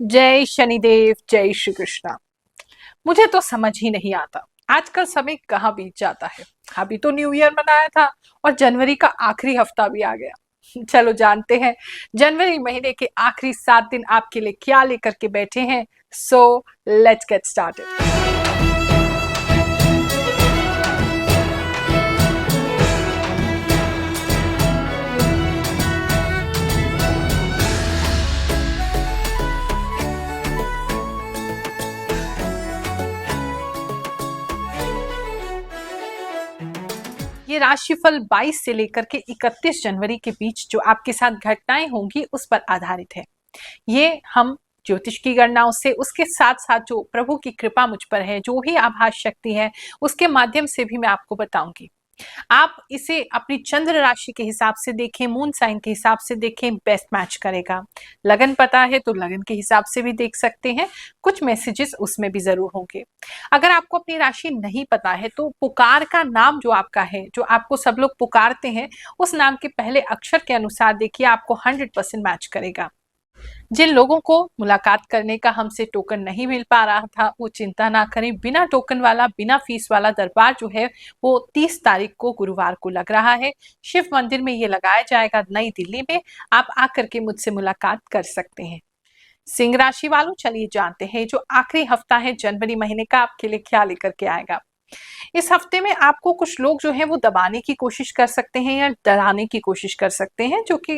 जय शनिदेव, जय श्री कृष्णा। मुझे तो समझ ही नहीं आता आजकल समय कहाँ बीत जाता है। अभी तो न्यू ईयर मनाया था और जनवरी का आखिरी हफ्ता भी आ गया। चलो जानते हैं जनवरी महीने के आखिरी 7 दिन आपके लिए क्या लेकर के बैठे हैं। So let's get started. ये राशिफल 22 से लेकर के 31 जनवरी के बीच जो आपके साथ घटनाएं होंगी उस पर आधारित है। ये हम ज्योतिष की गणनाओं से, उसके साथ साथ जो प्रभु की कृपा मुझ पर है, जो भी आभास शक्ति है, उसके माध्यम से भी मैं आपको बताऊंगी। आप इसे अपनी चंद्र राशि के हिसाब से देखें, मून साइन के हिसाब से देखें, बेस्ट मैच करेगा। लगन पता है तो लगन के हिसाब से भी देख सकते हैं, कुछ मैसेजेस उसमें भी जरूर होंगे। अगर आपको अपनी राशि नहीं पता है तो पुकार का नाम जो आपका है, जो आपको सब लोग पुकारते हैं, उस नाम के पहले अक्षर के अनुसार देखिए, आपको 100% मैच करेगा। जिन लोगों को मुलाकात करने का हमसे टोकन नहीं मिल पा रहा था वो चिंता ना करें। बिना टोकन वाला, बिना फीस वाला दरबार जो है वो 30 तारीख को गुरुवार को लग रहा है। शिव मंदिर में ये लगाया जाएगा, नई दिल्ली में। आप आकर के मुझसे मुलाकात कर सकते हैं। सिंह राशि वालों, चलिए जानते हैं जो आखिरी हफ्ता है जनवरी महीने का आपके लिए क्या लेकर के आएगा। इस हफ्ते में आपको कुछ लोग जो है वो दबाने की कोशिश कर सकते हैं या डराने की कोशिश कर सकते हैं, जो कि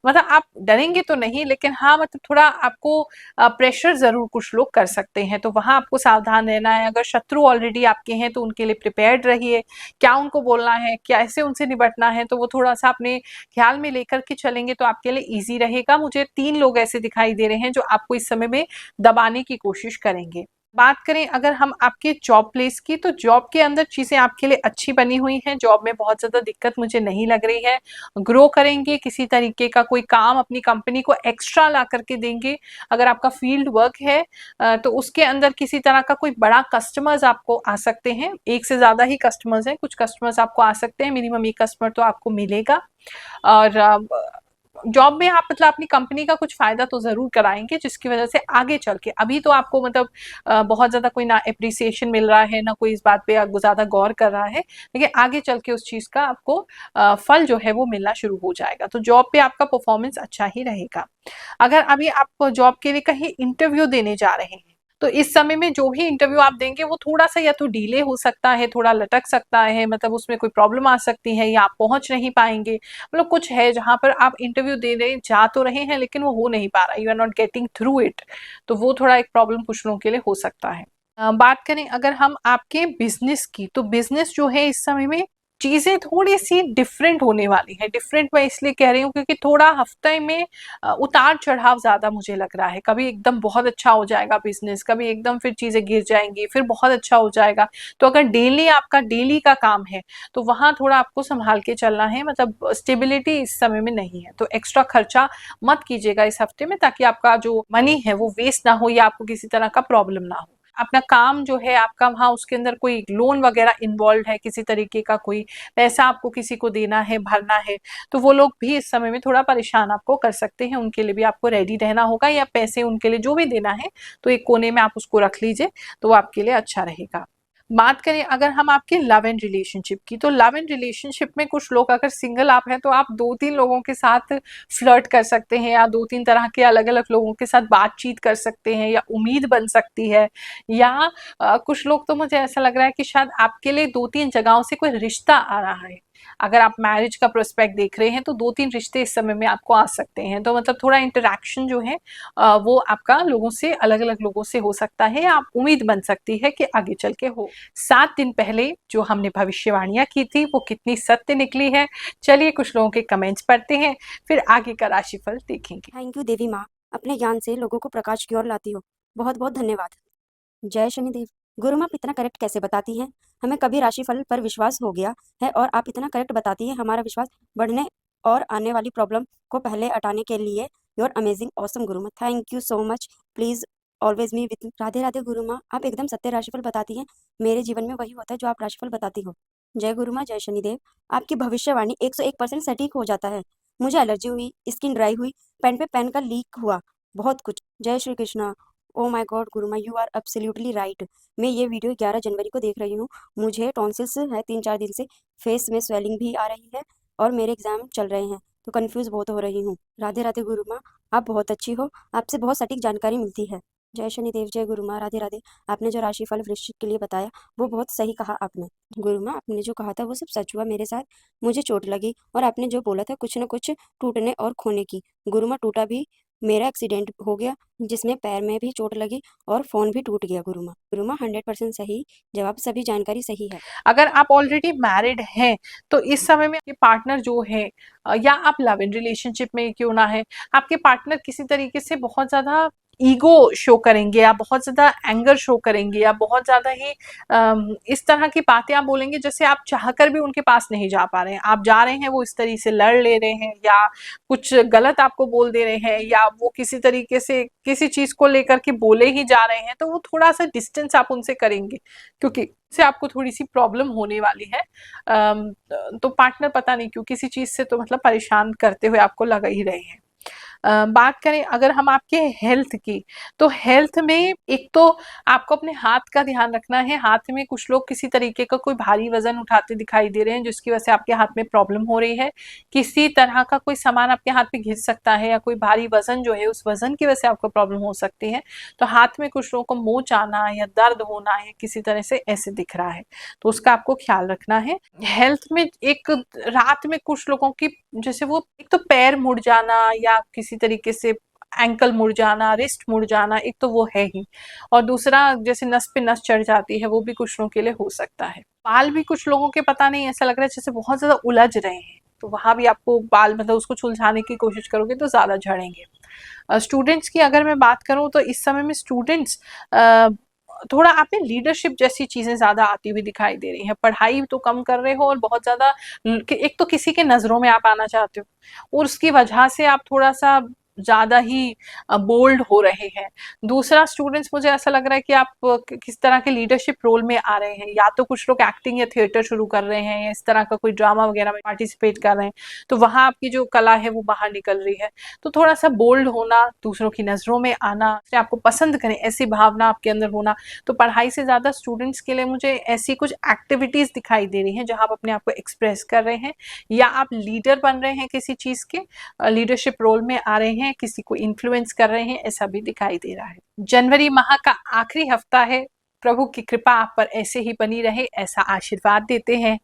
मतलब आप डरेंगे तो नहीं, लेकिन हाँ मतलब थोड़ा आपको प्रेशर जरूर कुछ लोग कर सकते हैं, तो वहां आपको सावधान रहना है। अगर शत्रु ऑलरेडी आपके हैं तो उनके लिए प्रिपेयर्ड रहिए। क्या उनको बोलना है, कैसे उनसे निपटना है, तो वो थोड़ा सा अपने ख्याल में लेकर के चलेंगे तो आपके लिए ईजी रहेगा। मुझे 3 लोग ऐसे दिखाई दे रहे हैं जो आपको इस समय में दबाने की कोशिश करेंगे। बात करें अगर हम आपके जॉब प्लेस की, तो जॉब के अंदर चीजें आपके लिए अच्छी बनी हुई हैं। जॉब में बहुत ज्यादा दिक्कत मुझे नहीं लग रही है। ग्रो करेंगे, किसी तरीके का कोई काम अपनी कंपनी को एक्स्ट्रा ला करके देंगे। अगर आपका फील्ड वर्क है तो उसके अंदर किसी तरह का कोई बड़ा कस्टमर्स आपको आ सकते हैं। एक से ज्यादा ही कस्टमर्स हैं, कुछ कस्टमर्स आपको आ सकते हैं, मिनिमम एक कस्टमर तो आपको मिलेगा। और जॉब में आप मतलब अपनी कंपनी का कुछ फायदा तो जरूर कराएंगे, जिसकी वजह से आगे चल के, अभी तो आपको मतलब बहुत ज्यादा कोई ना अप्रिसिएशन मिल रहा है, ना कोई इस बात पे ज्यादा गौर कर रहा है, लेकिन आगे चल के उस चीज का आपको फल जो है वो मिलना शुरू हो जाएगा। तो जॉब पे आपका परफॉर्मेंस अच्छा ही रहेगा। अगर अभी आप जॉब के लिए कहीं इंटरव्यू देने जा रहे हैं तो इस समय में जो भी इंटरव्यू आप देंगे वो थोड़ा सा या तो डिले हो सकता है, थोड़ा लटक सकता है, मतलब उसमें कोई प्रॉब्लम आ सकती है या आप पहुंच नहीं पाएंगे। मतलब कुछ है जहां पर आप इंटरव्यू दे रहे जा तो रहे हैं लेकिन वो हो नहीं पा रहा, you are not getting through it. तो वो थोड़ा एक प्रॉब्लम कुछ लोगों के लिए हो सकता है। बात करें अगर हम आपके बिजनेस की, तो बिजनेस जो है इस समय में चीजें थोड़ी सी डिफरेंट होने वाली है। डिफरेंट मैं इसलिए कह रही हूँ क्योंकि थोड़ा हफ्ते में उतार चढ़ाव ज्यादा मुझे लग रहा है। कभी एकदम बहुत अच्छा हो जाएगा बिजनेस, कभी एकदम फिर चीजें गिर जाएंगी, फिर बहुत अच्छा हो जाएगा। तो अगर डेली आपका डेली का काम है तो वहां थोड़ा आपको संभाल के चलना है, मतलब स्टेबिलिटी इस समय में नहीं है। तो एक्स्ट्रा खर्चा मत कीजिएगा इस हफ्ते में, ताकि आपका जो मनी है वो वेस्ट ना हो या आपको किसी तरह का प्रॉब्लम ना हो। अपना काम जो है आपका, वहां उसके अंदर कोई लोन वगैरह इन्वॉल्व है, किसी तरीके का कोई पैसा आपको किसी को देना है, भरना है, तो वो लोग भी इस समय में थोड़ा परेशान आपको कर सकते हैं। उनके लिए भी आपको रेडी रहना होगा, या पैसे उनके लिए जो भी देना है तो एक कोने में आप उसको रख लीजिए, तो वो आपके लिए अच्छा रहेगा। बात करें अगर हम आपके लव एंड रिलेशनशिप की, तो लव एंड रिलेशनशिप में कुछ लोग, अगर सिंगल आप हैं तो आप 2-3 लोगों के साथ फ्लर्ट कर सकते हैं, या 2-3 तरह के अलग अलग लोगों के साथ बातचीत कर सकते हैं, या उम्मीद बन सकती है। या कुछ लोग तो मुझे ऐसा लग रहा है कि शायद आपके लिए 2-3 जगहों से कोई रिश्ता आ रहा है। अगर आप मैरिज का प्रोस्पेक्ट देख रहे हैं तो 2-3 रिश्ते इस समय में आपको आ सकते हैं। तो मतलब थोड़ा इंटरेक्शन जो है वो आपका लोगों से, अलग अलग लोगों से हो सकता है, या आप उम्मीद बन सकती है कि आगे चल के हो। 7 दिन पहले जो हमने भविष्यवाणियां की थी वो कितनी सत्य निकली है, चलिए कुछ लोगों के कमेंट्स पढ़ते हैं, फिर आगे का राशिफल देखेंगे। थैंक यू देवी माँ, अपने ज्ञान से लोगों को प्रकाश की ओर लाती हो। बहुत बहुत धन्यवाद। जय शनिदेव। गुरु माँ इतना करेक्ट कैसे बताती हैं? हमें कभी राशिफल पर विश्वास हो गया है और आप इतना करेक्ट बताती हैं, हमारा विश्वास बढ़ने और आने वाली प्रॉब्लम को पहले हटाने के लिए। योर अमेजिंग ऑसम गुरु माँ, thank you so much. Please always me with. Radhe Radhe गुरु माँ, आप एकदम सत्य राशिफल बताती हैं। मेरे जीवन में वही होता है जो आप राशिफल बताती हो। जय गुरु माँ, जय शनिदेव। आपकी भविष्यवाणी 101% सटीक हो जाता है। मुझे एलर्जी हुई, स्किन ड्राई हुई, पेन पे पेन का लीक हुआ, बहुत कुछ। जय Shri Krishna. Oh my god Gurumaa, you are absolutely right. मैं ये वीडियो 11 जनवरी को देख रही हूँ। मुझे टॉन्सिल्स है 3-4 दिन से, फेस में स्वेलिंग भी आ रही है और मेरे एग्जाम चल रहे हैं, तो कंफ्यूज बहुत हो रही हूँ। राधे राधे गुरुमा, आप बहुत अच्छी हो, आपसे बहुत सटीक जानकारी मिलती है। जय शनिदेव। जय गुरुमा। राधे राधे। आपने जो राशिफल वृश्चिक के लिए बताया वो बहुत सही कहा आपने। गुरुमा, आपने जो कहा था वो सब सच हुआ मेरे साथ। मुझे चोट लगी और आपने जो बोला था कुछ न कुछ टूटने और खोने की, गुरुमा टूटा भी। मेरा एक्सीडेंट हो गया जिसमें पैर में भी चोट लगी और फोन भी टूट गया। गुरुमा, गुरुमा 100% सही जवाब, सभी जानकारी सही है। अगर आप ऑलरेडी मैरिड हैं तो इस समय में आपके पार्टनर जो है या आप लव इन रिलेशनशिप में क्यों ना है, आपके पार्टनर किसी तरीके से बहुत ज्यादा ईगो शो करेंगे या बहुत ज्यादा एंगर शो करेंगे या बहुत ज्यादा ही इस तरह की बातें आप बोलेंगे जैसे आप चाहकर भी उनके पास नहीं जा पा रहे हैं, आप जा रहे हैं वो इस तरीके से लड़ ले रहे हैं या कुछ गलत आपको बोल दे रहे हैं या वो किसी तरीके से किसी चीज को लेकर के बोले ही जा रहे हैं, तो वो थोड़ा सा डिस्टेंस आप उनसे करेंगे क्योंकि से आपको थोड़ी सी प्रॉब्लम होने वाली है। तो पार्टनर पता नहीं क्यों किसी चीज से तो मतलब परेशान करते हुए आपको लग ही रहे हैं। बात करें अगर हम आपके हेल्थ की, तो हेल्थ में एक तो आपको अपने हाथ का ध्यान रखना है। हाथ में कुछ लोग किसी तरीके का कोई भारी वजन उठाते दिखाई दे रहे हैं जिसकी वजह से आपके हाथ में प्रॉब्लम हो रही है। किसी तरह का कोई सामान आपके हाथ में घिस सकता है या कोई भारी वजन जो है उस वजन की वजह से आपको प्रॉब्लम हो सकती है। तो हाथ में कुछ लोगों को मोच आना या दर्द होना है किसी तरह से ऐसे दिख रहा है, तो उसका आपको ख्याल रखना है। हेल्थ में एक रात में कुछ लोगों की जैसे वो एक तो पैर मुड़ जाना या किसी तरीके से एंकल मुड़ जाना, रिस्ट मुड़ जाना, एक तो वो है ही, और दूसरा जैसे नस पे नस चढ़ जाती है वो भी कुछ लोगों के लिए हो सकता है। बाल भी कुछ लोगों के पता नहीं ऐसा लग रहा है जैसे बहुत ज्यादा उलझ रहे हैं, तो वहां भी आपको बाल मतलब उसको सुलझाने की कोशिश करोगे तो ज्यादा झड़ेंगे। स्टूडेंट्स की अगर मैं बात करूं तो इस समय में स्टूडेंट्स थोड़ा आप में लीडरशिप जैसी चीजें ज्यादा आती हुई दिखाई दे रही हैं। पढ़ाई तो कम कर रहे हो और बहुत ज्यादा एक तो किसी के नजरों में आप आना चाहते हो और उसकी वजह से आप थोड़ा सा ज्यादा ही बोल्ड हो रहे हैं। दूसरा स्टूडेंट्स मुझे ऐसा लग रहा है कि आप किस तरह के लीडरशिप रोल में आ रहे हैं, या तो कुछ लोग एक्टिंग या थिएटर शुरू कर रहे हैं या इस तरह का कोई ड्रामा वगैरह में पार्टिसिपेट कर रहे हैं, तो वहां आपकी जो कला है वो बाहर निकल रही है। तो थोड़ा सा बोल्ड होना, दूसरों की नजरों में आना, आपको पसंद करें ऐसी भावना आपके अंदर होना। तो पढ़ाई से ज्यादा स्टूडेंट्स के लिए मुझे ऐसी कुछ एक्टिविटीज दिखाई दे रही हैं जहां आप अपने आप को एक्सप्रेस कर रहे हैं या आप लीडर बन रहे हैं किसी चीज के, लीडरशिप रोल में आ रहे हैं, किसी को इन्फ्लुएंस कर रहे हैं, ऐसा भी दिखाई दे रहा है। जनवरी माह का आखिरी हफ्ता है, प्रभु की कृपा आप पर ऐसे ही बनी रहे ऐसा आशीर्वाद देते हैं।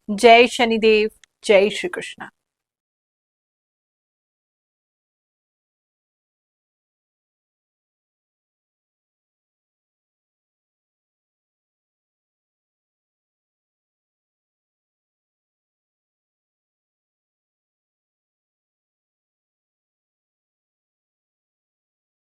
जय शनिदेव। जय श्री कृष्ण।